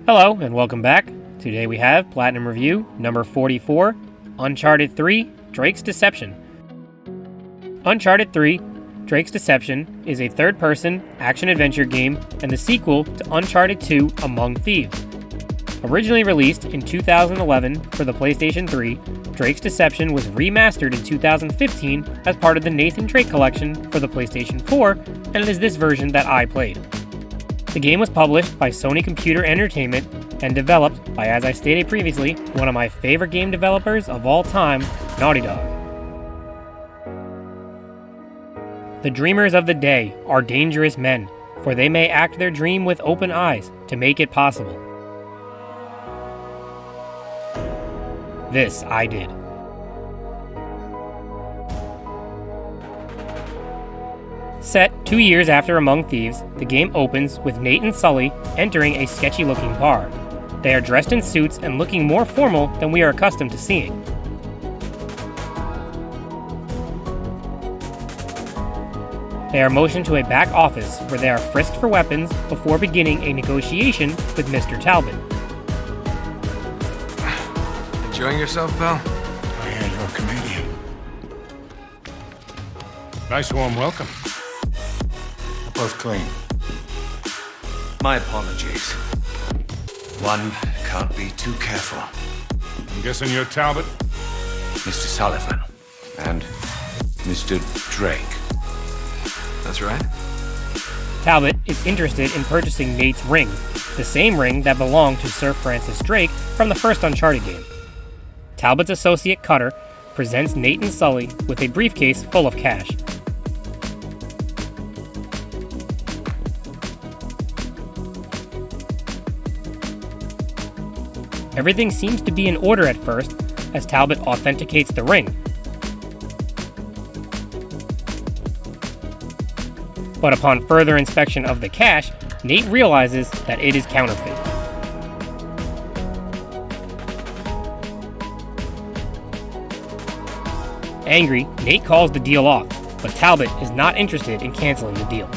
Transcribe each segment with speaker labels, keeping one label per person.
Speaker 1: Hello and welcome back. Today we have Platinum Review number 44, Uncharted 3, Drake's Deception. Uncharted 3, Drake's Deception is a third-person action-adventure game and the sequel to Uncharted 2, Among Thieves. Originally released in 2011 for the PlayStation 3, Drake's Deception was remastered in 2015 as part of the Nathan Drake collection for the PlayStation 4, and it is this version that I played. The game was published by Sony Computer Entertainment and developed by, as I stated previously, one of my favorite game developers of all time, Naughty Dog. The dreamers of the day are dangerous men, for they may act their dream with open eyes to make it possible. This I did. Set 2 years after Among Thieves, the game opens with Nate and Sully entering a sketchy-looking bar. They are dressed in suits and looking more formal than we are accustomed to seeing. They are motioned to a back office where they are frisked for weapons before beginning a negotiation with Mr. Talbot.
Speaker 2: Enjoying yourself, pal?
Speaker 3: I hear you're a comedian.
Speaker 4: Nice warm welcome.
Speaker 3: Both clean.
Speaker 5: My apologies. One can't be too careful.
Speaker 4: I'm guessing you're Talbot?
Speaker 5: Mr. Sullivan and Mr. Drake.
Speaker 2: That's right.
Speaker 1: Talbot is interested in purchasing Nate's ring, the same ring that belonged to Sir Francis Drake from the first Uncharted game. Talbot's associate Cutter presents Nate and Sully with a briefcase full of cash. Everything seems to be in order at first, as Talbot authenticates the ring. But upon further inspection of the cash, Nate realizes that it is counterfeit. Angry, Nate calls the deal off, but Talbot is not interested in canceling the deal.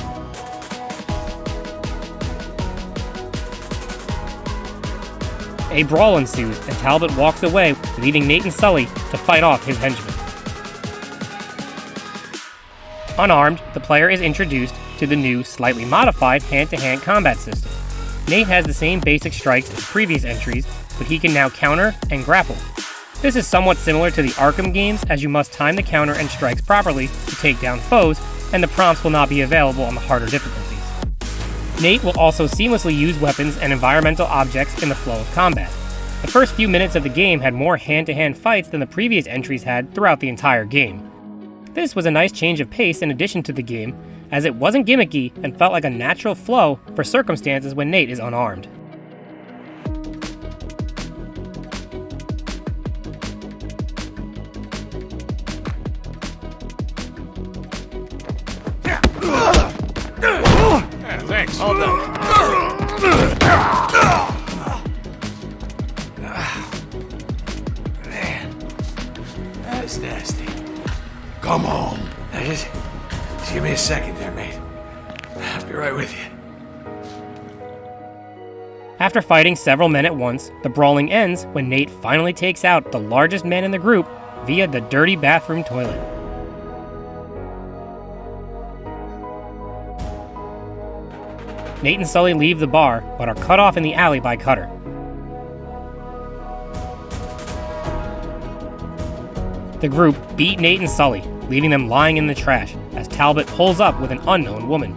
Speaker 1: A brawl ensues, and Talbot walks away, leaving Nate and Sully to fight off his henchmen. Unarmed, the player is introduced to the new, slightly modified hand-to-hand combat system. Nate has the same basic strikes as previous entries, but he can now counter and grapple. This is somewhat similar to the Arkham games, as you must time the counter and strikes properly to take down foes, and the prompts will not be available on the harder difficulties. Nate will also seamlessly use weapons and environmental objects in the flow of combat. The first few minutes of the game had more hand-to-hand fights than the previous entries had throughout the entire game. This was a nice change of pace in addition to the game, as it wasn't gimmicky and felt like a natural flow for circumstances when Nate is unarmed.
Speaker 4: Thanks.
Speaker 2: Hold on. Man, that's nasty.
Speaker 3: Come on.
Speaker 2: Now just give me a second there, mate. I'll be right with you.
Speaker 1: After fighting several men at once, the brawling ends when Nate finally takes out the largest man in the group via the dirty bathroom toilet. Nate and Sully leave the bar, but are cut off in the alley by Cutter. The group beat Nate and Sully, leaving them lying in the trash, as Talbot pulls up with an unknown woman.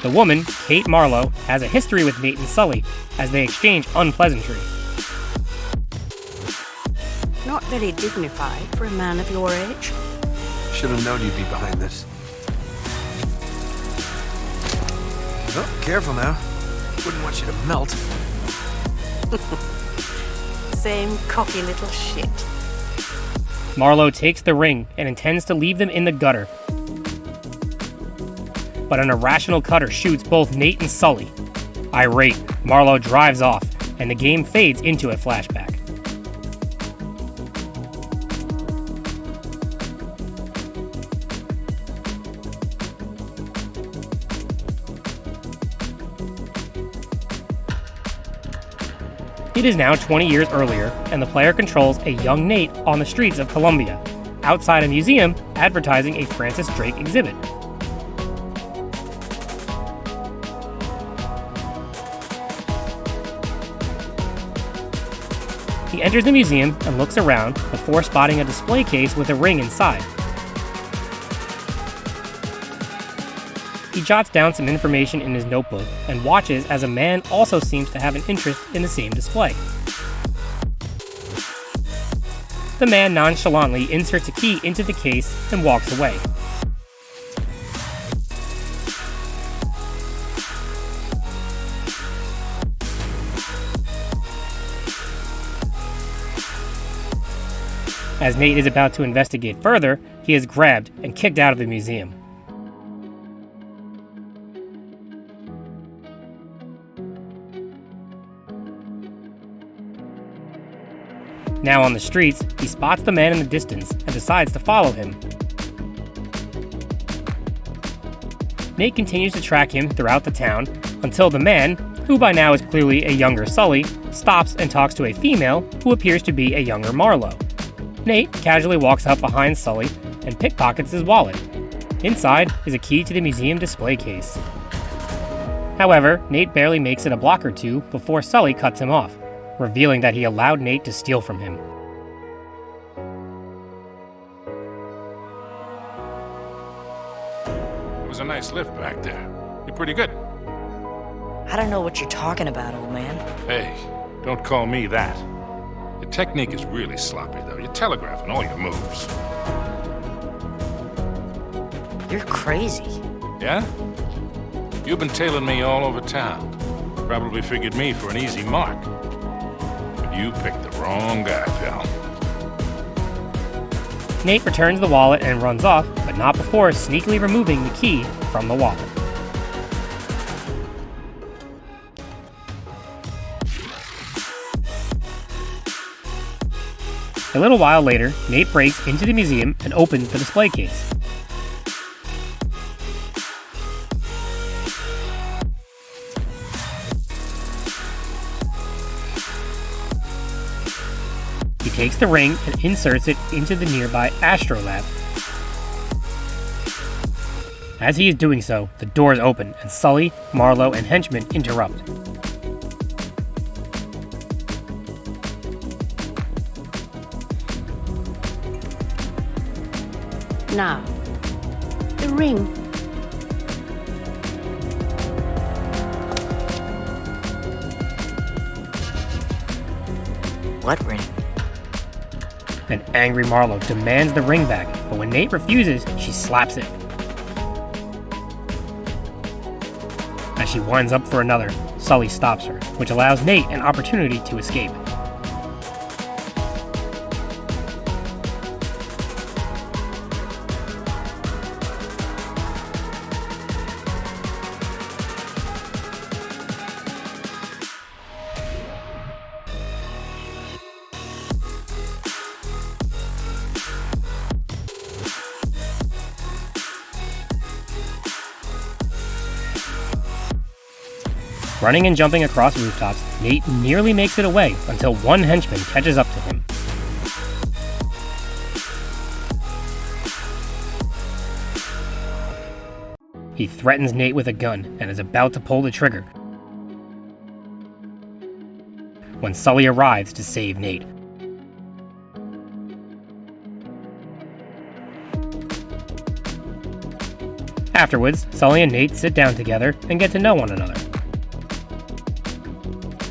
Speaker 1: The woman, Kate Marlowe, has a history with Nate and Sully, as they exchange unpleasantries.
Speaker 6: Not very dignified for a man of your age.
Speaker 2: Should have known you'd be behind this. Oh, careful now. Wouldn't want you to melt.
Speaker 6: Same cocky little shit.
Speaker 1: Marlowe takes the ring and intends to leave them in the gutter. But an irrational Cutter shoots both Nate and Sully. Irate, Marlowe drives off, and the game fades into a flashback. It is now 20 years earlier, and the player controls a young Nate on the streets of Columbia, outside a museum advertising a Francis Drake exhibit. He enters the museum and looks around before spotting a display case with a ring inside. He jots down some information in his notebook and watches as a man also seems to have an interest in the same display. The man nonchalantly inserts a key into the case and walks away. As Nate is about to investigate further, he is grabbed and kicked out of the museum. Now on the streets, he spots the man in the distance and decides to follow him. Nate continues to track him throughout the town until the man, who by now is clearly a younger Sully, stops and talks to a female who appears to be a younger Marlowe. Nate casually walks up behind Sully and pickpockets his wallet. Inside is a key to the museum display case. However, Nate barely makes it a block or two before Sully cuts him off, revealing that he allowed Nate to steal from him.
Speaker 4: It was a nice lift back there. You're pretty good.
Speaker 7: I don't know what you're talking about, old man.
Speaker 4: Hey, don't call me that. Your technique is really sloppy, though. You're telegraphing all your moves.
Speaker 7: You're crazy.
Speaker 4: Yeah? You've been tailing me all over town. Probably figured me for an easy mark. But you picked the wrong guy, pal.
Speaker 1: Nate returns the wallet and runs off, but not before sneakily removing the key from the wallet. A little while later, Nate breaks into the museum and opens the display case. He takes the ring and inserts it into the nearby astrolab. As he is doing so, the doors open and Sully, Marlowe, and henchmen interrupt.
Speaker 6: Now, the ring.
Speaker 7: What ring?
Speaker 1: An angry Marlowe demands the ring back, but when Nate refuses, she slaps it. As she winds up for another, Sully stops her, which allows Nate an opportunity to escape. Running and jumping across rooftops, Nate nearly makes it away until one henchman catches up to him. He threatens Nate with a gun and is about to pull the trigger when Sully arrives to save Nate. Afterwards, Sully and Nate sit down together and get to know one another.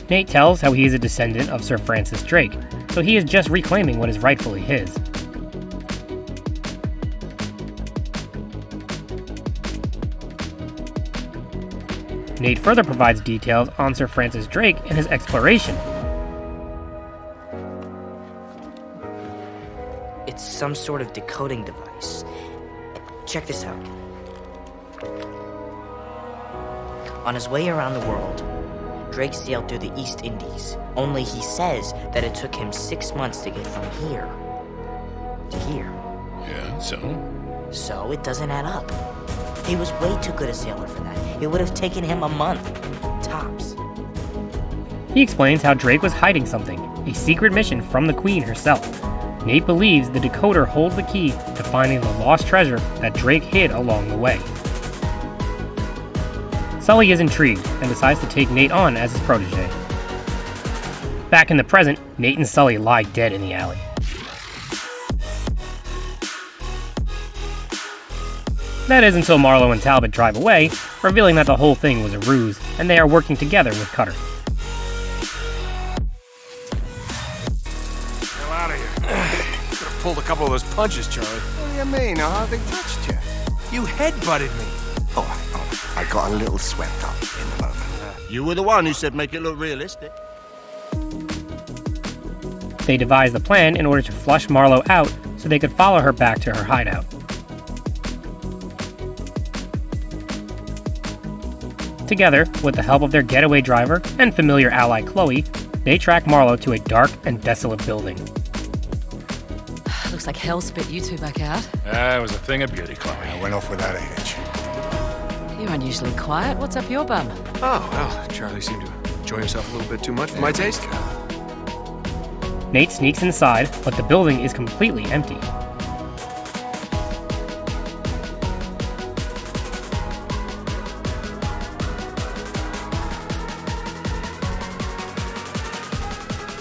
Speaker 1: Nate tells how he is a descendant of Sir Francis Drake, so he is just reclaiming what is rightfully his. Nate further provides details on Sir Francis Drake and his exploration.
Speaker 7: It's some sort of decoding device. Check this out. On his way around the world, Drake sailed through the East Indies. Only he says that it took him 6 months to get from here to here.
Speaker 4: Yeah, so?
Speaker 7: So it doesn't add up. He was way too good a sailor for that. It would have taken him a month, tops.
Speaker 1: He explains how Drake was hiding something, a secret mission from the Queen herself. Nate believes the decoder holds the key to finding the lost treasure that Drake hid along the way. Sully is intrigued and decides to take Nate on as his protege. Back in the present, Nate and Sully lie dead in the alley. That is until Marlowe and Talbot drive away, revealing that the whole thing was a ruse, and they are working together with Cutter.
Speaker 2: Hell out of here. Could have pulled a couple of those punches, Charlie.
Speaker 3: What do you mean? How they touched you?
Speaker 2: You headbutted me.
Speaker 3: Oh, I got a little swept up in the moment.
Speaker 8: You were the one who said make it look realistic.
Speaker 1: They devise the plan in order to flush Marlowe out so they could follow her back to her hideout. Together, with the help of their getaway driver and familiar ally Chloe, they track Marlowe to a dark and desolate building.
Speaker 9: Looks like hell spit you two back out.
Speaker 4: It was a thing of beauty, Chloe.
Speaker 3: I went off without a hitch.
Speaker 9: You're unusually quiet. What's up your bum?
Speaker 2: Oh, well, Charlie seemed to enjoy himself a little bit too much for my taste.
Speaker 1: Nate sneaks inside, but the building is completely empty.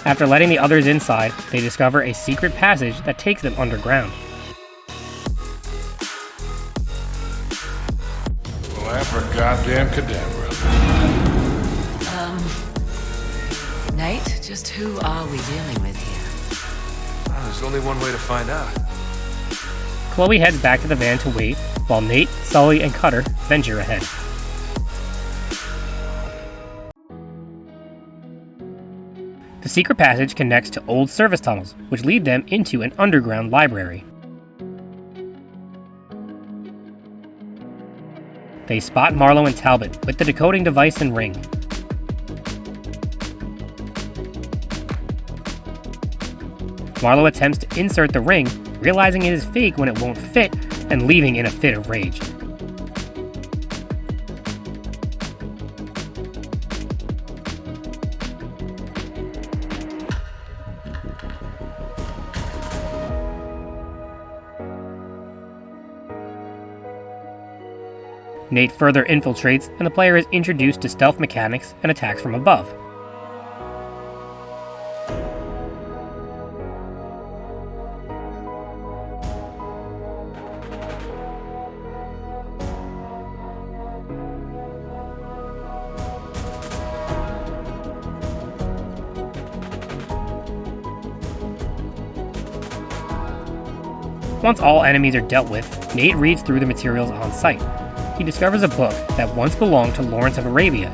Speaker 1: After letting the others inside, they discover a secret passage that takes them underground.
Speaker 4: Well, abracadabra cadabra.
Speaker 9: Nate, just who are we dealing with here?
Speaker 2: Well, there's only one way to find out.
Speaker 1: Chloe heads back to the van to wait, while Nate, Sully, and Cutter venture ahead. The secret passage connects to old service tunnels, which lead them into an underground library. They spot Marlowe and Talbot with the decoding device and ring. Marlowe attempts to insert the ring, realizing it is fake when it won't fit, and leaving in a fit of rage. Nate further infiltrates, and the player is introduced to stealth mechanics and attacks from above. Once all enemies are dealt with, Nate reads through the materials on site. He discovers a book that once belonged to Lawrence of Arabia.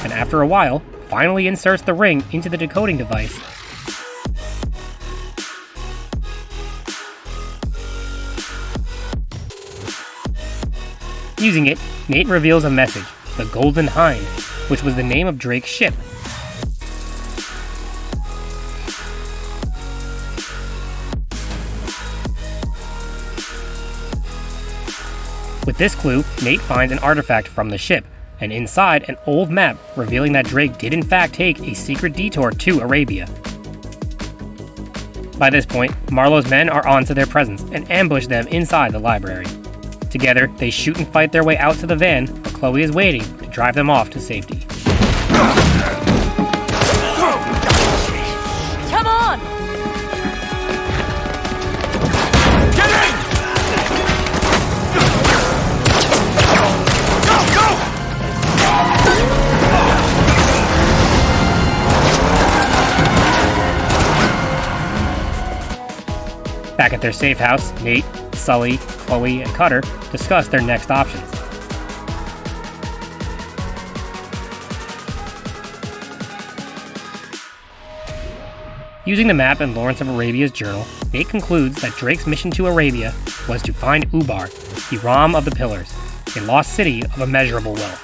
Speaker 1: And after a while, finally inserts the ring into the decoding device. Using it, Nate reveals a message, the Golden Hind, which was the name of Drake's ship. With this clue, Nate finds an artifact from the ship, and inside an old map revealing that Drake did in fact take a secret detour to Arabia. By this point, Marlowe's men are onto their presence and ambush them inside the library. Together, they shoot and fight their way out to the van, where Chloe is waiting to drive them off to safety.
Speaker 9: Come on!
Speaker 2: Get in!
Speaker 1: Back at their safe house, Nate, Sully, Chloe, and Cutter discuss their next options. Using the map and Lawrence of Arabia's journal, Nate concludes that Drake's mission to Arabia was to find Ubar, the Ram of the Pillars, a lost city of immeasurable wealth.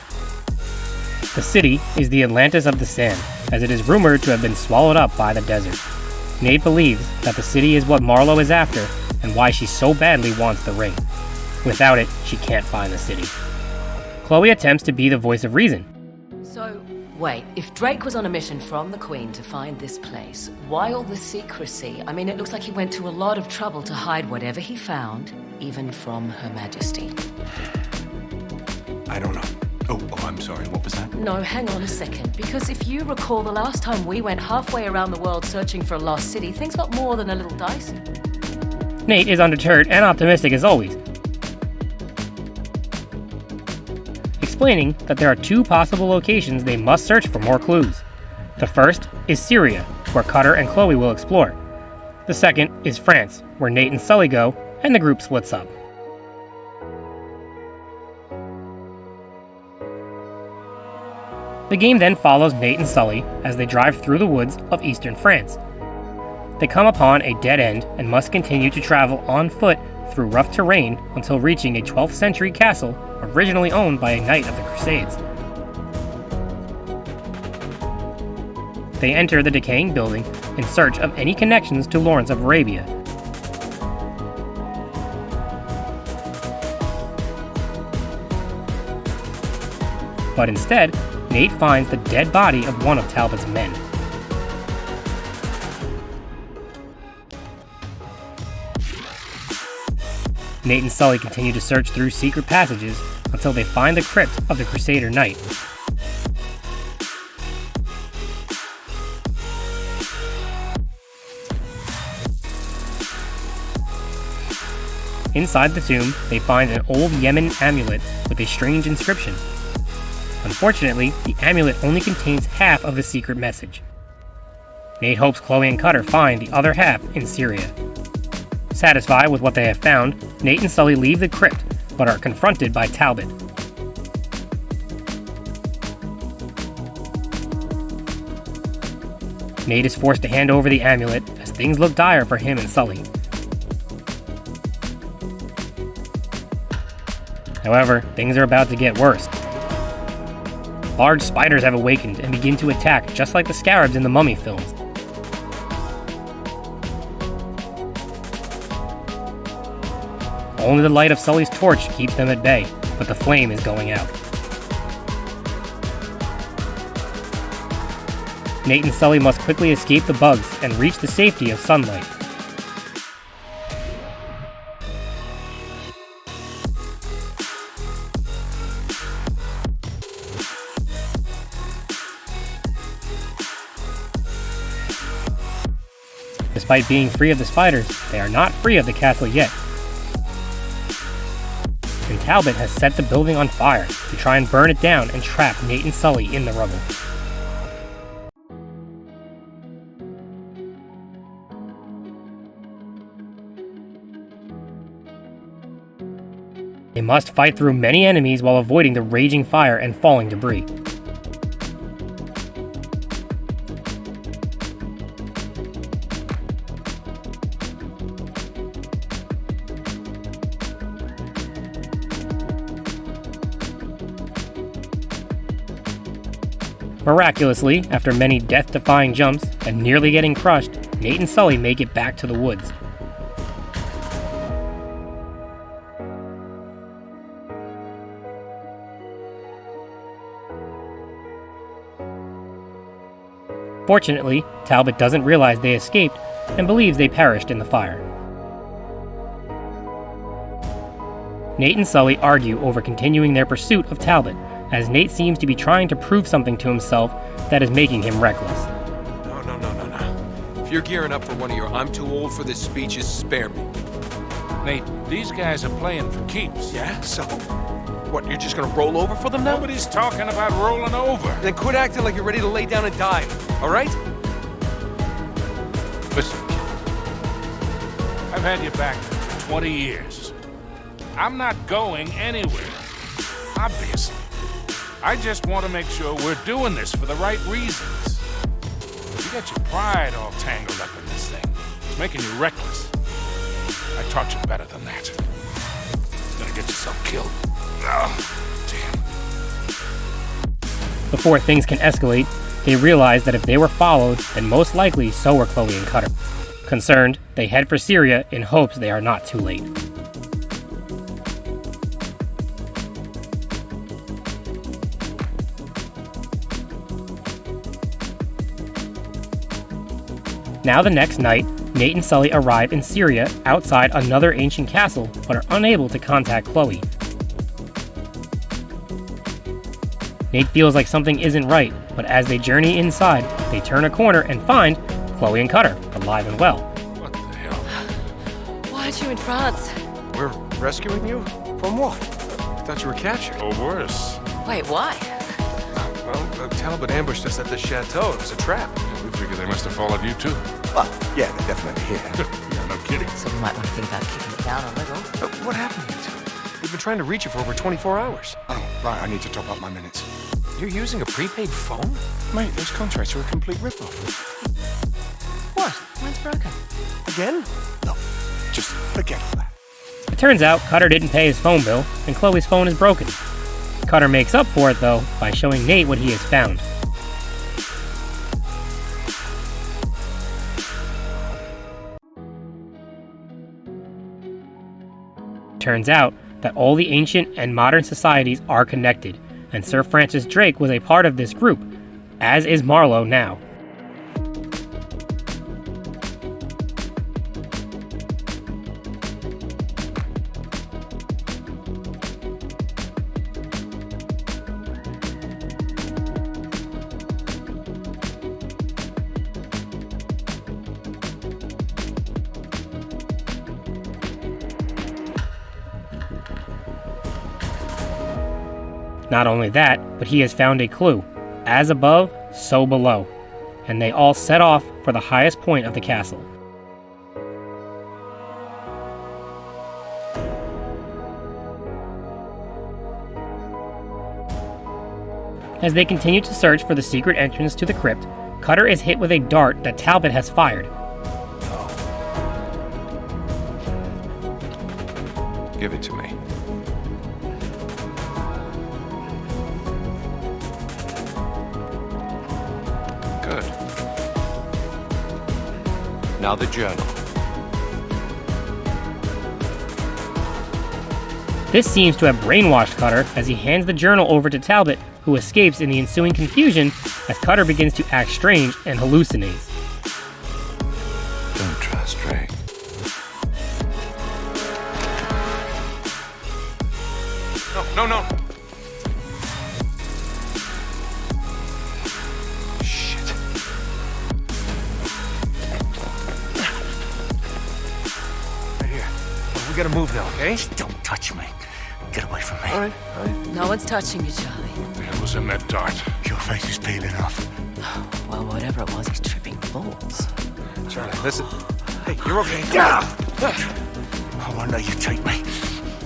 Speaker 1: The city is the Atlantis of the Sand, as it is rumored to have been swallowed up by the desert. Nate believes that the city is what Marlowe is after and why she so badly wants the ring. Without it, she can't find the city. Chloe attempts to be the voice of reason.
Speaker 9: So, wait, if Drake was on a mission from the Queen to find this place, why all the secrecy? I mean, it looks like he went to a lot of trouble to hide whatever he found, even from Her Majesty.
Speaker 5: I don't know. Oh, I'm sorry. What was that?
Speaker 9: No, hang on a second. Because if you recall, the last time we went halfway around the world searching for a lost city, things got more than a little dicey.
Speaker 1: Nate is undeterred and optimistic as always, explaining that there are two possible locations they must search for more clues. The first is Syria, where Cutter and Chloe will explore. The second is France, where Nate and Sully go, and the group splits up. The game then follows Nate and Sully as they drive through the woods of eastern France. They come upon a dead end and must continue to travel on foot through rough terrain until reaching a 12th century castle originally owned by a knight of the Crusades. They enter the decaying building in search of any connections to Lawrence of Arabia. But instead, Nate finds the dead body of one of Talbot's men. Nate and Sully continue to search through secret passages until they find the crypt of the Crusader Knight. Inside the tomb, they find an old Yemen amulet with a strange inscription. Unfortunately, the amulet only contains half of the secret message. Nate hopes Chloe and Cutter find the other half in Syria. Satisfied with what they have found, Nate and Sully leave the crypt, but are confronted by Talbot. Nate is forced to hand over the amulet as things look dire for him and Sully. However, things are about to get worse. Large spiders have awakened and begin to attack just like the scarabs in the Mummy films. Only the light of Sully's torch keeps them at bay, but the flame is going out. Nate and Sully must quickly escape the bugs and reach the safety of sunlight. Despite being free of the spiders, they are not free of the castle yet. And Talbot has set the building on fire to try and burn it down and trap Nate and Sully in the rubble. They must fight through many enemies while avoiding the raging fire and falling debris. Miraculously, after many death-defying jumps and nearly getting crushed, Nate and Sully make it back to the woods. Fortunately, Talbot doesn't realize they escaped and believes they perished in the fire. Nate and Sully argue over continuing their pursuit of Talbot, as Nate seems to be trying to prove something to himself that is making him reckless.
Speaker 2: No. If you're gearing up for one of your "I'm too old for this" speeches, spare me.
Speaker 4: Nate, these guys are playing for keeps.
Speaker 2: Yeah? So? What, you're just gonna roll over for them now?
Speaker 4: Nobody's talking about rolling over.
Speaker 2: Then quit acting like you're ready to lay down and die, all right?
Speaker 4: Listen, I've had you back for 20 years. I'm not going anywhere, obviously. I just want to make sure we're doing this for the right reasons. You got your pride all tangled up in this thing. It's making you reckless. I taught you better than that. to get yourself killed. Oh, damn.
Speaker 1: Before things can escalate, they realize that if they were followed, then most likely so were Chloe and Cutter. Concerned, they head for Syria in hopes they are not too late. Now the next night, Nate and Sully arrive in Syria outside another ancient castle, but are unable to contact Chloe. Nate feels like something isn't right, but as they journey inside, they turn a corner and find Chloe and Cutter, alive and well.
Speaker 4: What the hell?
Speaker 9: Why aren't you in France?
Speaker 2: We're rescuing you? From what? I thought you were captured.
Speaker 4: Or worse.
Speaker 9: Wait, why?
Speaker 2: Well, Talbot ambushed us at the chateau. It was a trap.
Speaker 4: We figure they must have followed you too.
Speaker 3: Well, yeah, they're definitely here.
Speaker 4: Yeah, no kidding.
Speaker 9: So we might want to think about kicking it down a little.
Speaker 2: What happened to you two? We've been trying to reach you for over 24 hours.
Speaker 3: Oh, right, I need to top up my minutes.
Speaker 2: You're using a prepaid phone?
Speaker 3: Mate, those contracts are a complete rip-off.
Speaker 9: What? Mine's broken.
Speaker 3: Again? No, just forget all that.
Speaker 1: It turns out Cutter didn't pay his phone bill, and Chloe's phone is broken. Cutter makes up for it, though, by showing Nate what he has found. Turns out that all the ancient and modern societies are connected, and Sir Francis Drake was a part of this group, as is Marlowe now. Not only that, but he has found a clue. As above, so below. And they all set off for the highest point of the castle. As they continue to search for the secret entrance to the crypt, Cutter is hit with a dart that Talbot has fired.
Speaker 2: Give it to me. Good. Now the journal.
Speaker 1: This seems to have brainwashed Cutter as he hands the journal over to Talbot, who escapes in the ensuing confusion as Cutter begins to act strange and hallucinates.
Speaker 2: Don't trust Drake. No. Shit. Right here. Well, we gotta move now, okay?
Speaker 3: Don't touch me. Get away from me.
Speaker 2: All right.
Speaker 9: No one's touching you, Charlie.
Speaker 4: What the hell was in that dart?
Speaker 3: Your face is peeling off.
Speaker 9: Well, whatever it was, he's tripping balls.
Speaker 2: Charlie, listen. Hey, you're okay.
Speaker 3: I won't let you take me.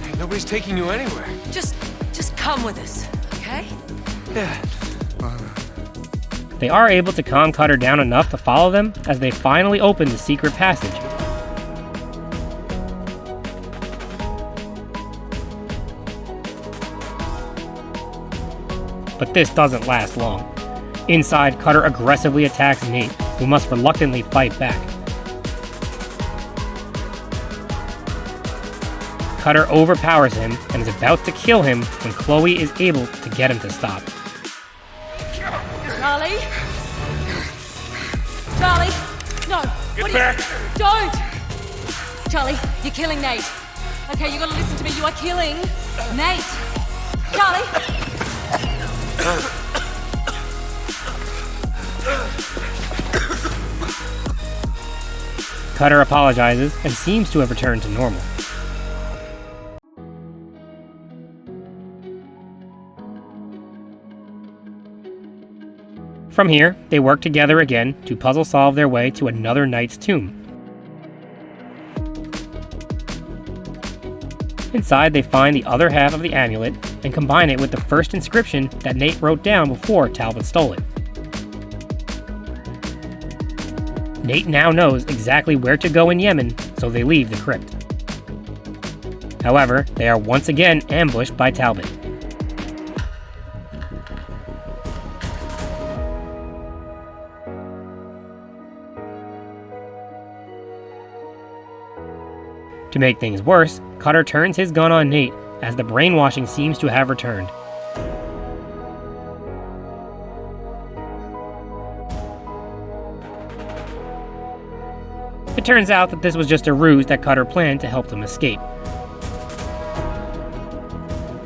Speaker 2: Hey, nobody's taking you anywhere.
Speaker 9: Just come with us, okay?
Speaker 2: Yeah.
Speaker 1: They are able to calm Cutter down enough to follow them as they finally open the secret passage. But this doesn't last long. Inside, Cutter aggressively attacks Nate, who must reluctantly fight back. Cutter overpowers him and is about to kill him when Chloe is able to get him to stop.
Speaker 9: Charlie? Charlie? No!
Speaker 4: Get back!
Speaker 9: Don't! Charlie, you're killing Nate. Okay, you gotta listen to me. You are killing Nate. Charlie?
Speaker 1: Cutter apologizes and seems to have returned to normal. From here, they work together again to puzzle solve their way to another knight's tomb. Inside, they find the other half of the amulet and combine it with the first inscription that Nate wrote down before Talbot stole it. Nate now knows exactly where to go in Yemen, so they leave the crypt. However, they are once again ambushed by Talbot. To make things worse, Cutter turns his gun on Nate as the brainwashing seems to have returned. It turns out that this was just a ruse that Cutter planned to help them escape.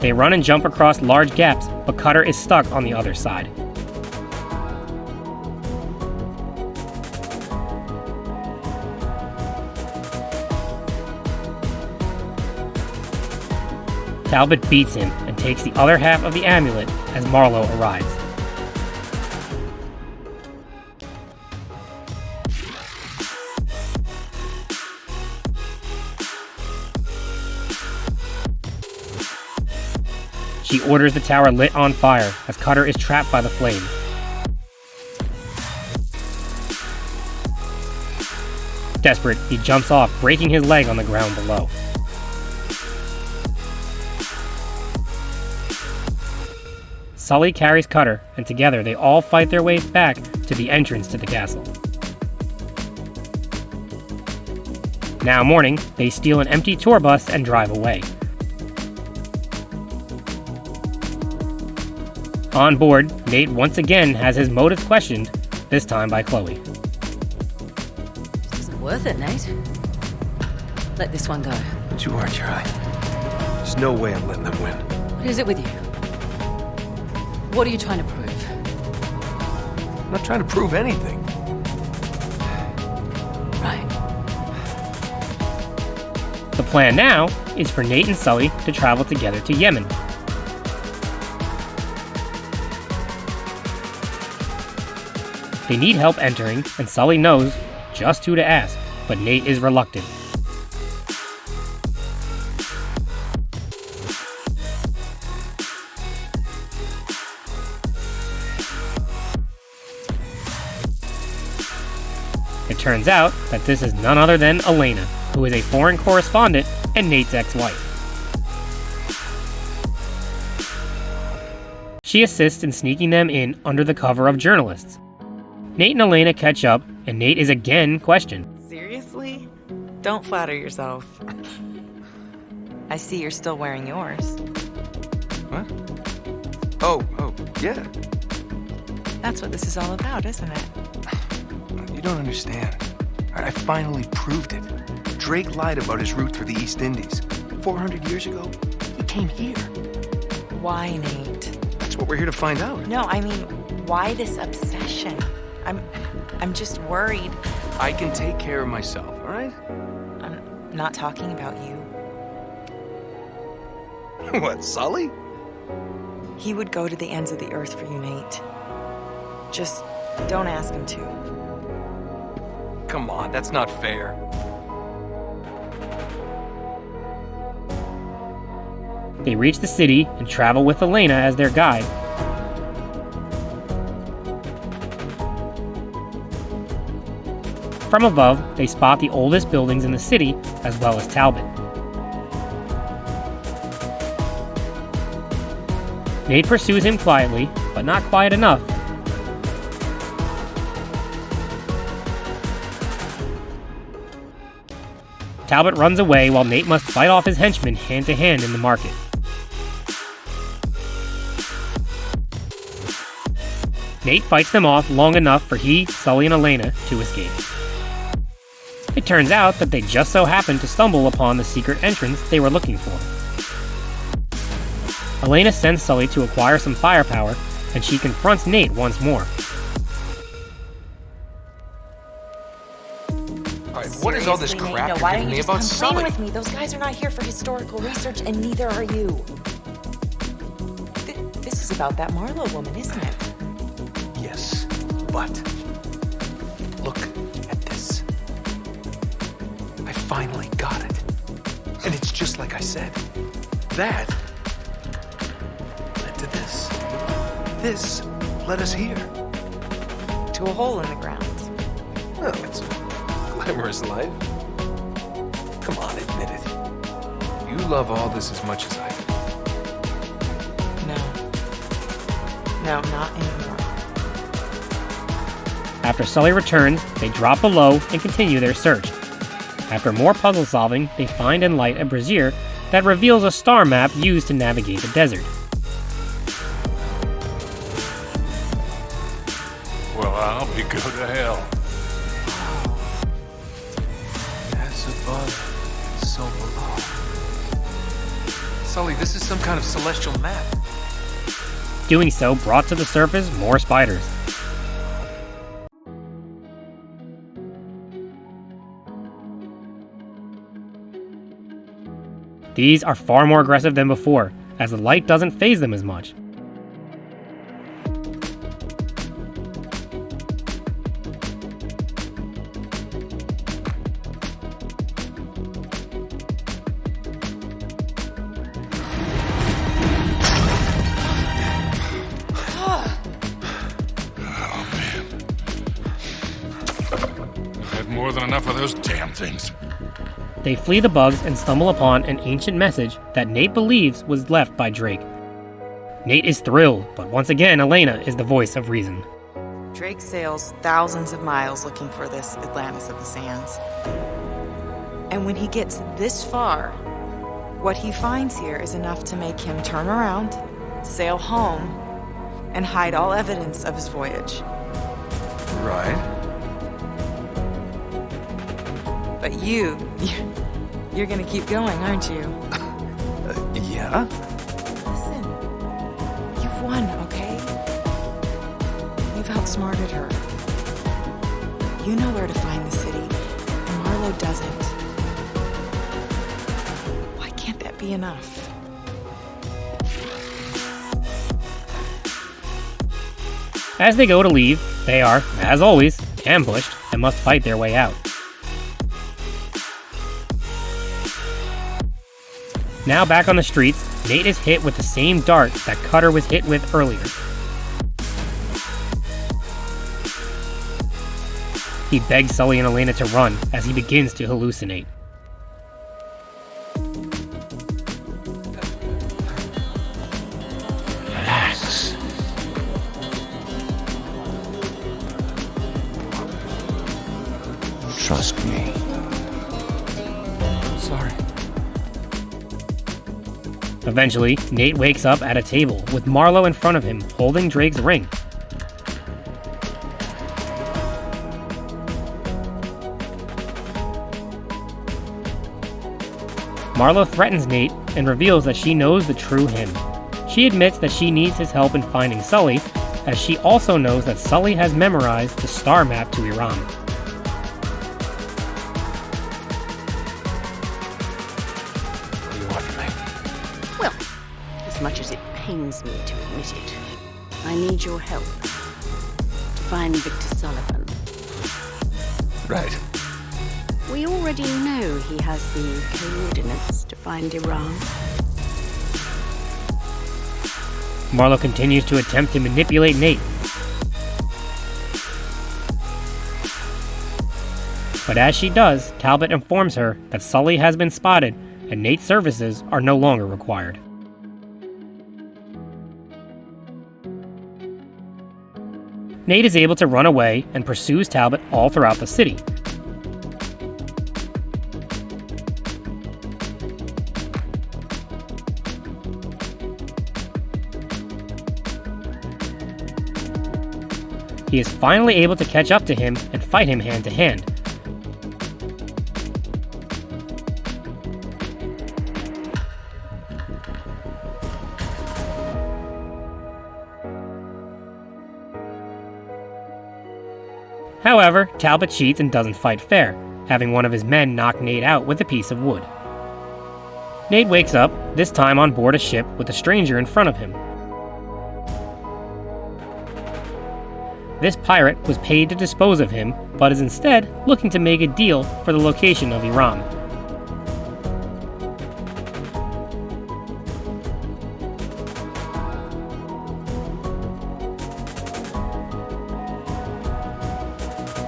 Speaker 1: They run and jump across large gaps, but Cutter is stuck on the other side. Talbot beats him and takes the other half of the amulet as Marlowe arrives. She orders the tower lit on fire as Cutter is trapped by the flames. Desperate, he jumps off, breaking his leg on the ground below. Sully carries Cutter, and together they all fight their way back to the entrance to the castle. Now morning, they steal an empty tour bus and drive away. On board, Nate once again has his motives questioned, this time by Chloe.
Speaker 9: This isn't worth it, Nate. Let this one go.
Speaker 2: Don't you worry, Charlie. There's no way I'm letting them win.
Speaker 9: What is it with you? What are you trying to prove?
Speaker 2: I'm not trying to prove anything.
Speaker 9: Right.
Speaker 1: The plan now is for Nate and Sully to travel together to Yemen. They need help entering, and Sully knows just who to ask, but Nate is reluctant. It turns out that this is none other than Elena, who is a foreign correspondent and Nate's ex-wife. She assists in sneaking them in under the cover of journalists. Nate and Elena catch up, and Nate is again questioned.
Speaker 10: Seriously? Don't flatter yourself. I see you're still wearing yours.
Speaker 2: What? Oh, yeah.
Speaker 10: That's what this is all about, isn't it?
Speaker 2: You don't understand. I finally proved it. Drake lied about his route through the East Indies. 400 years ago, he came here.
Speaker 10: Why, Nate?
Speaker 2: That's what we're here to find out.
Speaker 10: No, I mean, why this obsession? I'm just worried.
Speaker 2: I can take care of myself, all right?
Speaker 10: I'm not talking about you.
Speaker 2: What, Sully?
Speaker 10: He would go to the ends of the earth for you, Nate. Just don't ask him to.
Speaker 2: Come on, that's not fair.
Speaker 1: They reach the city and travel with Elena as their guide. From above, they spot the oldest buildings in the city, as well as Talbot. Nate pursues him quietly, but not quiet enough. Talbot runs away while Nate must fight off his henchmen hand-to-hand in the market. Nate fights them off long enough for he, Sully, and Elena to escape. It turns out that they just so happened to stumble upon the secret entrance they were looking for. Elena sends Sully to acquire some firepower, and she confronts Nate once more.
Speaker 2: All right, what is all this
Speaker 10: Seriously,
Speaker 2: crap
Speaker 10: Nate,
Speaker 2: you're
Speaker 10: why
Speaker 2: giving
Speaker 10: don't
Speaker 2: me
Speaker 10: you
Speaker 2: about
Speaker 10: just come
Speaker 2: Sully?
Speaker 10: with me? Those guys are not here for historical research, and neither are you. This is about that Marlowe woman, isn't it?
Speaker 2: Yes, but look at this. I finally got it. And it's just like I said. That led to this. This led us here.
Speaker 10: To a hole in the ground.
Speaker 2: Well, it's a glamorous life. Come on, admit it. You you love all this as much as I do?
Speaker 10: No, not anymore.
Speaker 1: After Sully returns, they drop below and continue their search. After more puzzle solving, they find and light a brazier that reveals a star map used to navigate the desert.
Speaker 4: Well, I'll be go to hell.
Speaker 2: As above, so below. Sully, this is some kind of celestial map.
Speaker 1: Doing so brought to the surface more spiders. These are far more aggressive than before, as the light doesn't faze them as much.
Speaker 4: More than enough of those damn things.
Speaker 1: They flee the bugs and stumble upon an ancient message that Nate believes was left by Drake. Nate is thrilled, but once again, Elena is the voice of reason.
Speaker 10: Drake sails thousands of miles looking for this Atlantis of the Sands. And when he gets this far, what he finds here is enough to make him turn around, sail home, and hide all evidence of his voyage.
Speaker 2: Right.
Speaker 10: But you're gonna keep going, aren't you?
Speaker 2: Yeah?
Speaker 10: Listen, you've won, okay? You've outsmarted her. You know where to find the city, and Marlowe doesn't. Why can't that be enough?
Speaker 1: As they go to leave, they are, as always, ambushed and must fight their way out. Now back on the streets, Nate is hit with the same dart that Cutter was hit with earlier. He begs Sully and Elena to run as he begins to hallucinate.
Speaker 3: Relax. Trust me.
Speaker 2: Sorry.
Speaker 1: Eventually, Nate wakes up at a table with Marlowe in front of him holding Drake's ring. Marlowe threatens Nate and reveals that she knows the true him. She admits that she needs his help in finding Sully, as she also knows that Sully has memorized the star map to Iran.
Speaker 2: What do you want from me?
Speaker 6: Well, as much as it pains me to admit it, I need your help to find Victor Sullivan.
Speaker 2: Right.
Speaker 6: We already know he has the coordinates to find Iran.
Speaker 1: Marlowe continues to attempt to manipulate Nate. But as she does, Talbot informs her that Sully has been spotted and Nate's services are no longer required. Nate is able to run away and pursues Talbot all throughout the city. He is finally able to catch up to him and fight him hand to hand. However, Talbot cheats and doesn't fight fair, having one of his men knock Nate out with a piece of wood. Nate wakes up, this time on board a ship with a stranger in front of him. This pirate was paid to dispose of him, but is instead looking to make a deal for the location of Iran.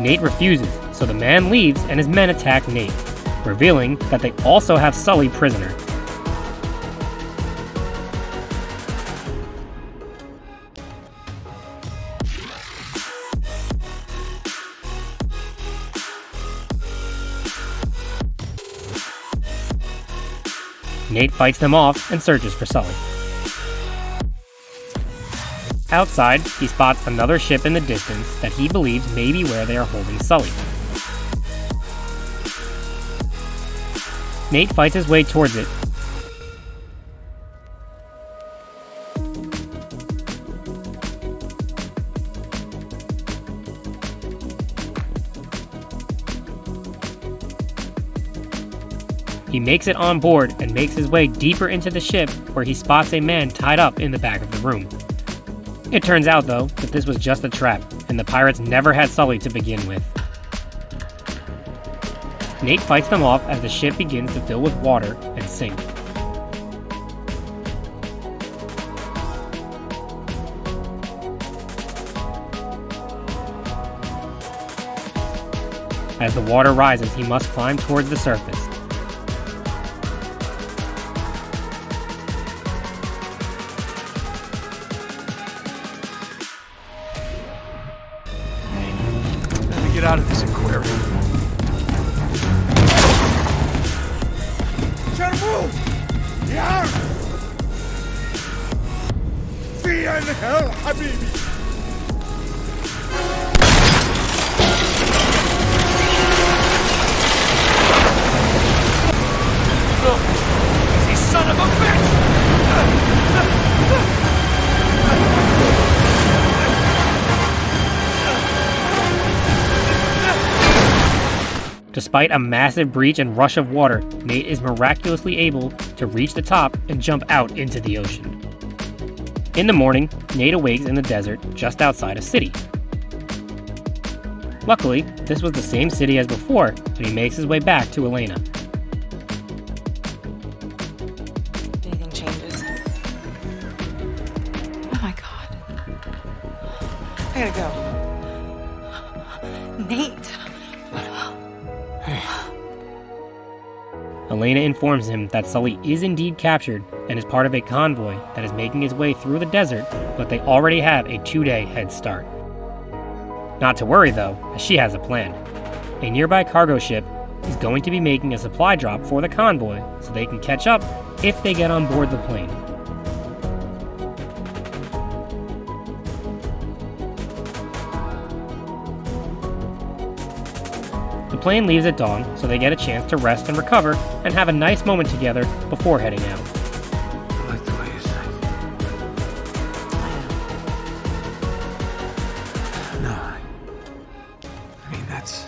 Speaker 1: Nate refuses, so the man leaves and his men attack Nate, revealing that they also have Sully prisoner. Nate fights them off and searches for Sully. Outside, he spots another ship in the distance that he believes may be where they are holding Sully. Nate fights his way towards it. He makes it on board and makes his way deeper into the ship, where he spots a man tied up in the back of the room. It turns out, though, that this was just a trap, and the pirates never had Sully to begin with. Nate fights them off as the ship begins to fill with water and sink. As the water rises, he must climb towards the surface.
Speaker 2: Get out of this aquarium.
Speaker 11: Try to move! Yeah! See you in hell, Habibi!
Speaker 2: You son of a bitch!
Speaker 1: Despite a massive breach and rush of water, Nate is miraculously able to reach the top and jump out into the ocean. In the morning, Nate awakes in the desert just outside a city. Luckily, this was the same city as before, and he makes his way back to Elena.
Speaker 10: Anything changes? Oh my god. I gotta go. Nate!
Speaker 1: Elena informs him that Sully is indeed captured and is part of a convoy that is making its way through the desert, but they already have a 2-day head start. Not to worry though, as she has a plan. A nearby cargo ship is going to be making a supply drop for the convoy so they can catch up if they get on board the plane. The plane leaves at dawn, so they get a chance to rest and recover and have a nice moment together before heading out.
Speaker 2: I like the way you think. No, I mean, that's...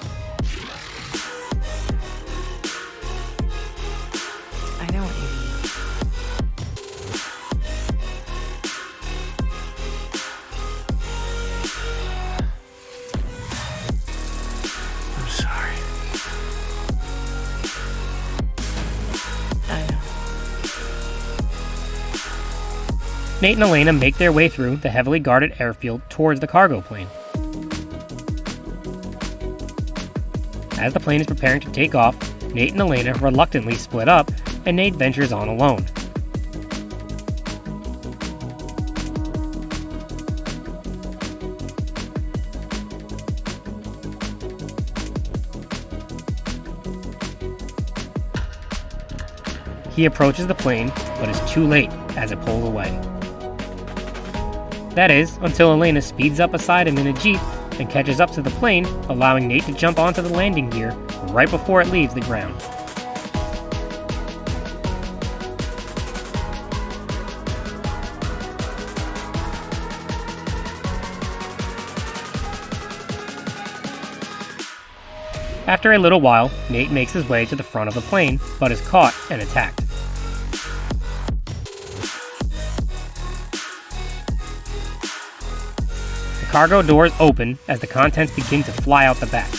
Speaker 10: I know what you mean.
Speaker 2: I'm sorry.
Speaker 10: I know.
Speaker 1: Nate and Elena make their way through the heavily guarded airfield towards the cargo plane. As the plane is preparing to take off, Nate and Elena reluctantly split up, and Nate ventures on alone. He approaches the plane, but is too late as it pulls away. That is, until Elena speeds up beside him in a jeep and catches up to the plane, allowing Nate to jump onto the landing gear right before it leaves the ground. After a little while, Nate makes his way to the front of the plane, but is caught and attacked. The cargo doors open as the contents begin to fly out the back.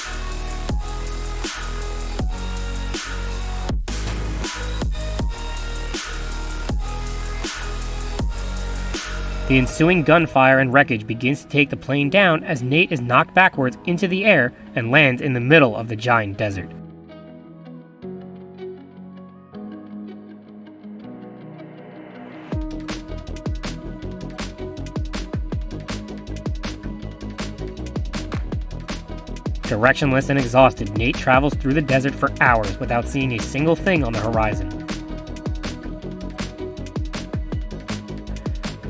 Speaker 1: The ensuing gunfire and wreckage begins to take the plane down as Nate is knocked backwards into the air and lands in the middle of the giant desert. Directionless and exhausted, Nate travels through the desert for hours without seeing a single thing on the horizon.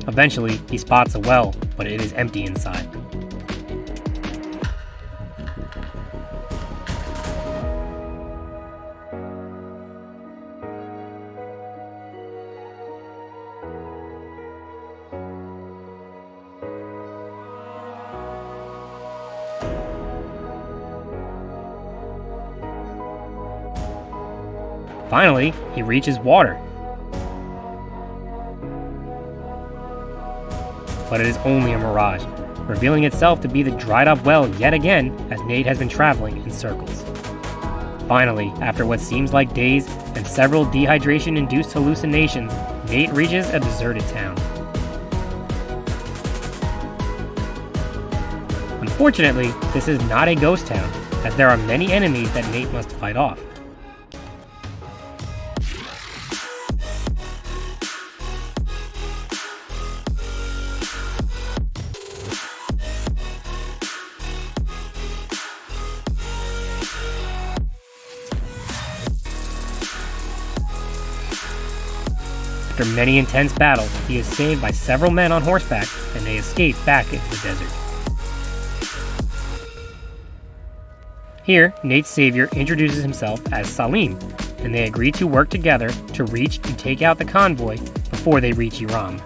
Speaker 1: Eventually, he spots a well, but it is empty inside. Finally, he reaches water. But it is only a mirage, revealing itself to be the dried up well yet again as Nate has been traveling in circles. Finally, after what seems like days and several dehydration-induced hallucinations, Nate reaches a deserted town. Unfortunately, this is not a ghost town, as there are many enemies that Nate must fight off. After many intense battles, he is saved by several men on horseback, and they escape back into the desert. Here, Nate's savior introduces himself as Salim, and they agree to work together to reach and take out the convoy before they reach Iram.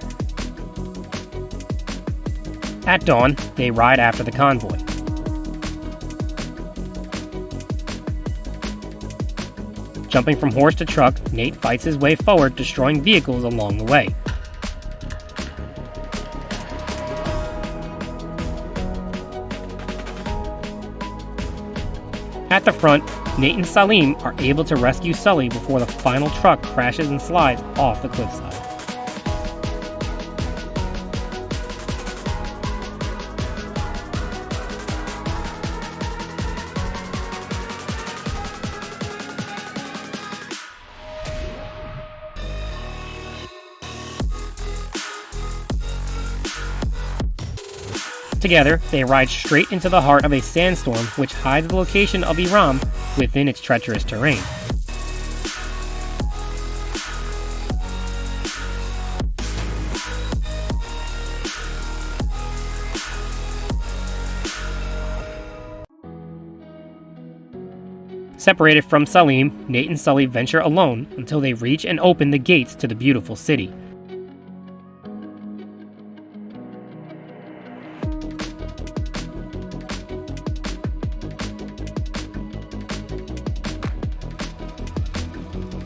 Speaker 1: At dawn, they ride after the convoy. Jumping from horse to truck, Nate fights his way forward, destroying vehicles along the way. At the front, Nate and Salim are able to rescue Sully before the final truck crashes and slides off the cliffside. Together, they ride straight into the heart of a sandstorm which hides the location of Iram within its treacherous terrain. Separated from Salim, Nate and Sully venture alone until they reach and open the gates to the beautiful city.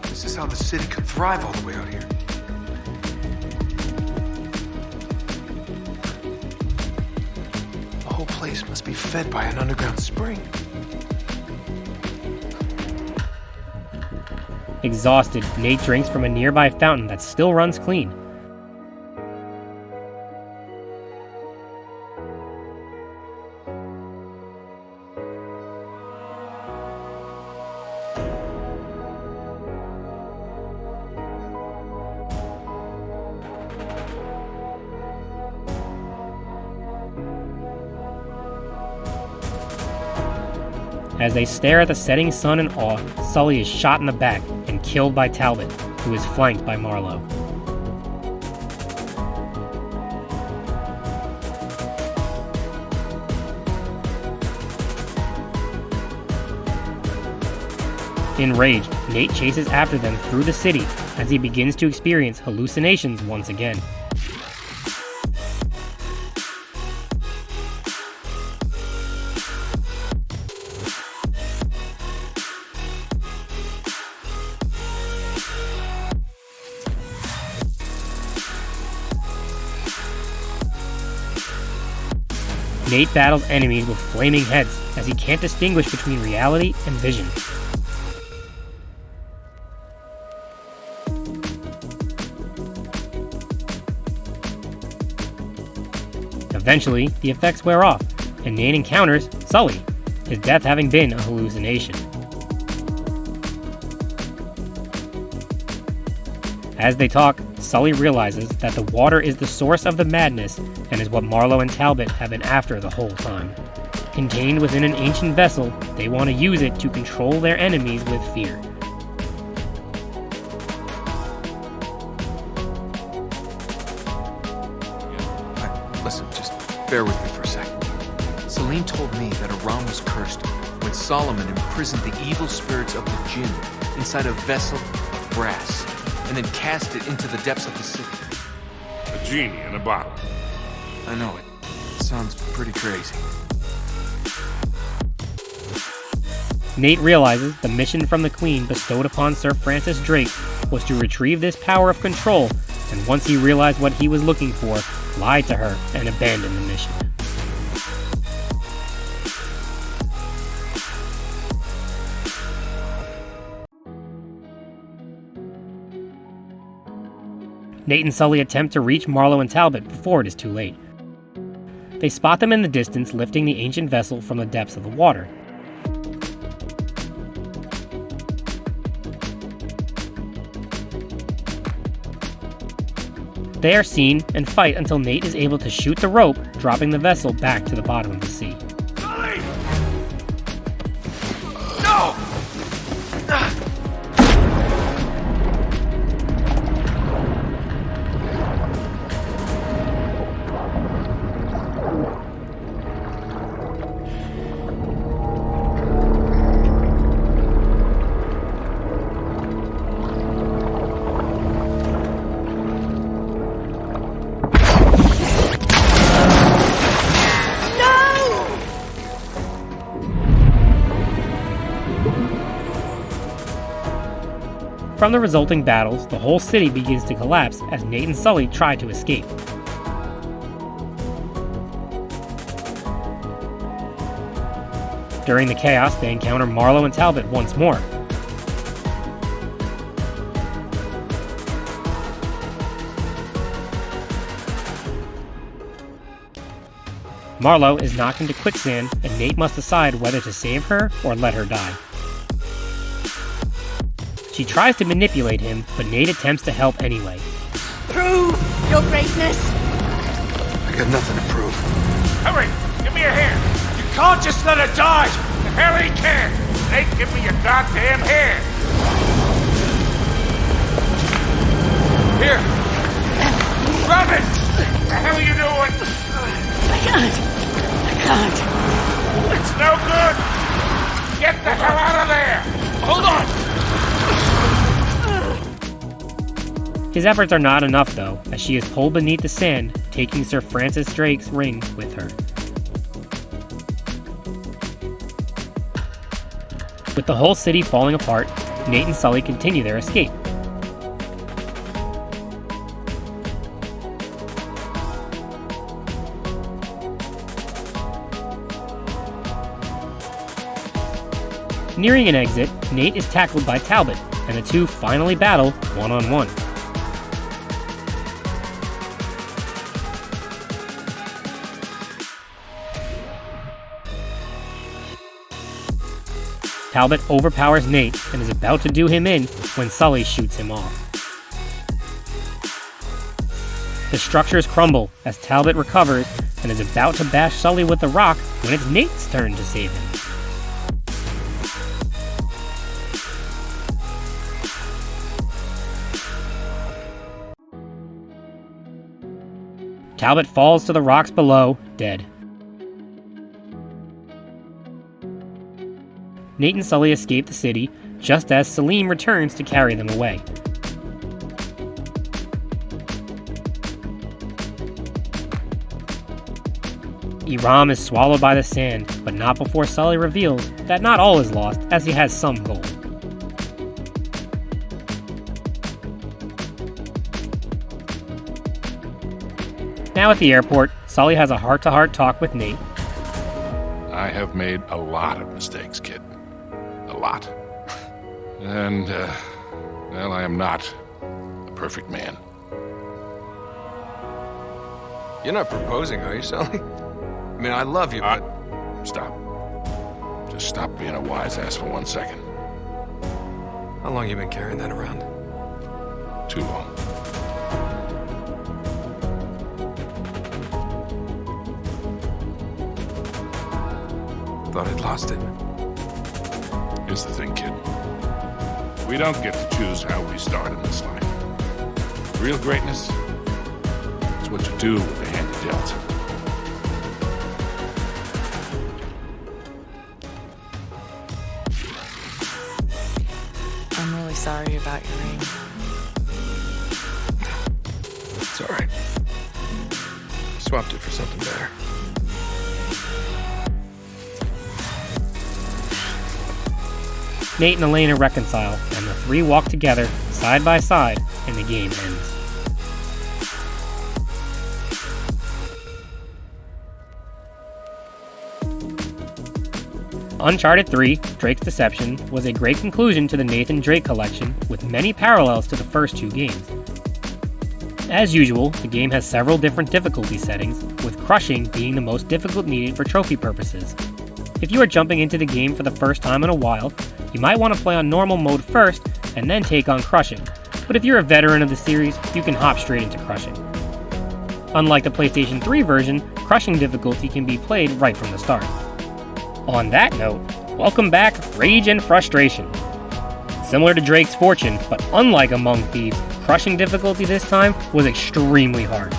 Speaker 2: This is how the city could thrive all the way out here. The whole place must be fed by an underground spring.
Speaker 1: Exhausted, Nate drinks from a nearby fountain that still runs clean. As they stare at the setting sun in awe, Sully is shot in the back and killed by Talbot, who is flanked by Marlowe. Enraged, Nate chases after them through the city as he begins to experience hallucinations once again. Nate battles enemies with flaming heads as he can't distinguish between reality and vision. Eventually, the effects wear off, and Nate encounters Sully, his death having been a hallucination. As they talk, Sully realizes that the water is the source of the madness and is what Marlowe and Talbot have been after the whole time. Contained within an ancient vessel, they want to use it to control their enemies with fear.
Speaker 2: Listen, just bear with me for a second. Celine told me that Aram was cursed when Solomon imprisoned the evil spirits of the jinn inside a vessel of brass and then cast it into the depths of the sea.
Speaker 4: A genie in a bottle.
Speaker 2: I know it. Sounds pretty crazy.
Speaker 1: Nate realizes the mission from the Queen bestowed upon Sir Francis Drake was to retrieve this power of control, and once he realized what he was looking for, lied to her and abandoned the mission. Nate and Sully attempt to reach Marlowe and Talbot before it is too late. They spot them in the distance lifting the ancient vessel from the depths of the water. They are seen and fight until Nate is able to shoot the rope, dropping the vessel back to the bottom of the sea.
Speaker 4: Sully! No!
Speaker 1: From the resulting battles, the whole city begins to collapse as Nate and Sully try to escape. During the chaos, they encounter Marlowe and Talbot once more. Marlowe is knocked into quicksand, and Nate must decide whether to save her or let her die. She tries to manipulate him, but Nate attempts to help anyway.
Speaker 6: Prove your greatness!
Speaker 2: I got nothing to prove.
Speaker 4: Hurry! Give me a hand! You can't just let her die! The hell he can! Nate, give me your goddamn hand! Here! Grab it! What the hell are you doing?
Speaker 6: I can't.
Speaker 4: It's no good! Get the hell out of there! Hold on!
Speaker 1: His efforts are not enough, though, as she is pulled beneath the sand, taking Sir Francis Drake's ring with her. With the whole city falling apart, Nate and Sully continue their escape. Nearing an exit, Nate is tackled by Talbot, and the two finally battle one-on-one. Talbot overpowers Nate and is about to do him in when Sully shoots him off. The structures crumble as Talbot recovers and is about to bash Sully with a rock when it's Nate's turn to save him. Talbot falls to the rocks below, dead. Nate and Sully escape the city, just as Salim returns to carry them away. Iram is swallowed by the sand, but not before Sully reveals that not all is lost, as he has some gold. Now at the airport, Sully has a heart-to-heart talk with Nate.
Speaker 4: I have made a lot of mistakes, kid. A lot. And, well, I am not a perfect man.
Speaker 2: You're not proposing, are you, Sully? I mean, I love you, but...
Speaker 4: Stop. Just stop being a wise ass for 1 second.
Speaker 2: How long you been carrying that around?
Speaker 4: Too long.
Speaker 2: Thought I'd lost it.
Speaker 4: Here's the thing, kid. We don't get to choose how we start in this life. Real greatness is what you do with the hand you're dealt.
Speaker 10: sorry about your ring.
Speaker 2: It's alright. Swapped it for something better.
Speaker 1: Nate and Elena reconcile, and the three walk together, side by side, and the game ends. Uncharted 3, Drake's Deception, was a great conclusion to the Nathan Drake collection, with many parallels to the first two games. As usual, the game has several different difficulty settings, with crushing being the most difficult needed for trophy purposes. If you are jumping into the game for the first time in a while, you might want to play on normal mode first and then take on crushing, but if you're a veteran of the series, you can hop straight into crushing. Unlike the PlayStation 3 version, crushing difficulty can be played right from the start. On that note, welcome back Rage and Frustration. Similar to Drake's Fortune, but unlike Among Thieves, crushing difficulty this time was extremely hard.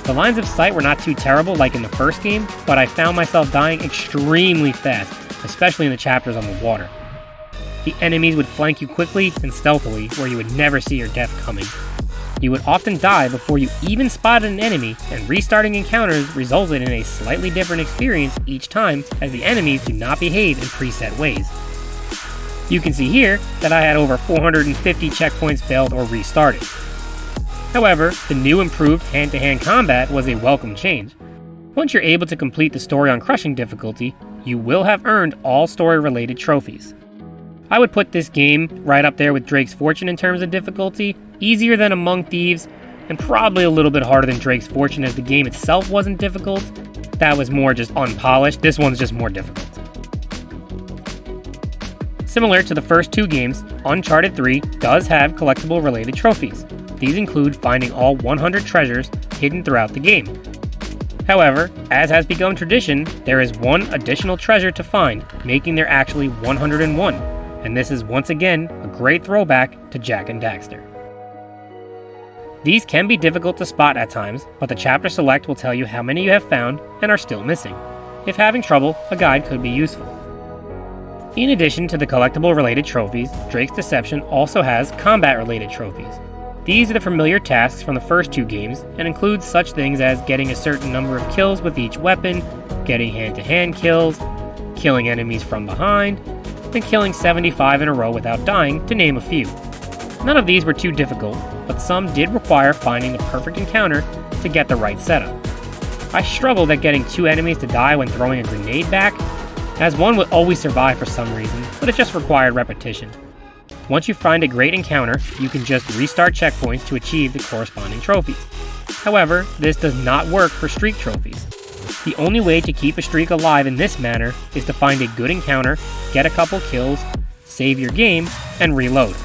Speaker 1: The lines of sight were not too terrible like in the first game, but I found myself dying extremely fast, especially in the chapters on the water. The enemies would flank you quickly and stealthily, where you would never see your death coming. You would often die before you even spotted an enemy, and restarting encounters resulted in a slightly different experience each time, as the enemies do not behave in preset ways. You can see here that I had over 450 checkpoints failed or restarted. However, the new improved hand-to-hand combat was a welcome change. Once you're able to complete the story on crushing difficulty, you will have earned all story-related trophies. I would put this game right up there with Drake's Fortune in terms of difficulty, easier than Among Thieves, and probably a little bit harder than Drake's Fortune as the game itself wasn't difficult. That was more just unpolished, this one's just more difficult. Similar to the first two games, Uncharted 3 does have collectible related trophies. These include finding all 100 treasures hidden throughout the game. However, as has become tradition, there is one additional treasure to find, making there actually 101, and this is once again a great throwback to Jak and Daxter. These can be difficult to spot at times, but the chapter select will tell you how many you have found and are still missing. If having trouble, a guide could be useful. In addition to the collectible related trophies, Drake's Deception also has combat related trophies. These are the familiar tasks from the first two games and include such things as getting a certain number of kills with each weapon, getting hand-to-hand kills, killing enemies from behind, and killing 75 in a row without dying, to name a few. None of these were too difficult, but some did require finding the perfect encounter to get the right setup. I struggled at getting two enemies to die when throwing a grenade back, as one would always survive for some reason, but it just required repetition. Once you find a great encounter, you can just restart checkpoints to achieve the corresponding trophies. However, this does not work for streak trophies. The only way to keep a streak alive in this manner is to find a good encounter, get a couple kills, save your game, and reload.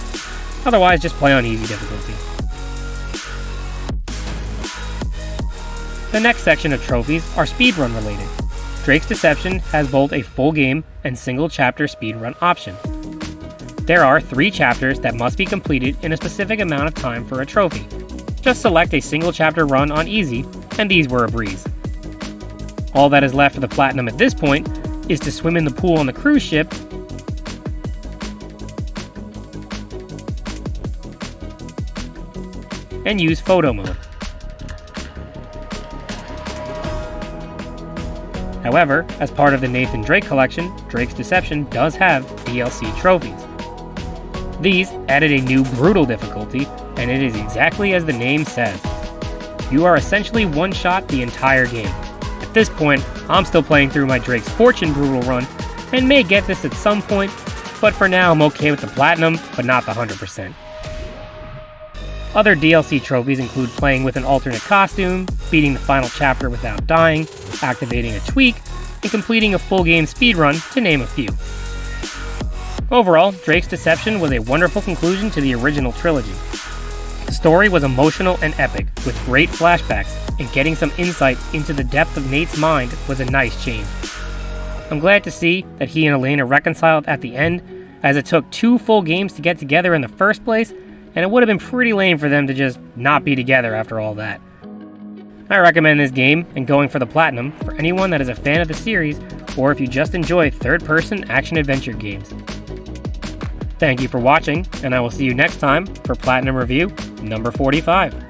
Speaker 1: Otherwise, just play on easy difficulty. The next section of trophies are speedrun related. Drake's Deception has both a full game and single chapter speedrun option. There are 3 chapters that must be completed in a specific amount of time for a trophy. Just select a single chapter run on easy, and these were a breeze. All that is left for the platinum at this point is to swim in the pool on the cruise ship and use photo mode. However, as part of the Nathan Drake collection, Drake's Deception does have DLC trophies. These added a new brutal difficulty, and it is exactly as the name says. You are essentially one-shot the entire game. At this point, I'm still playing through my Drake's Fortune brutal run, and may get this at some point, but for now I'm okay with the platinum, but not the 100%. Other DLC trophies include playing with an alternate costume, beating the final chapter without dying, activating a tweak, and completing a full game speedrun, to name a few. Overall, Drake's Deception was a wonderful conclusion to the original trilogy. The story was emotional and epic, with great flashbacks, and getting some insight into the depth of Nate's mind was a nice change. I'm glad to see that he and Elena reconciled at the end, as it took 2 full games to get together in the first place, and it would have been pretty lame for them to just not be together after all that. I recommend this game, and going for the platinum, for anyone that is a fan of the series, or if you just enjoy third-person action-adventure games. Thank you for watching, and I will see you next time for Platinum Review number 45.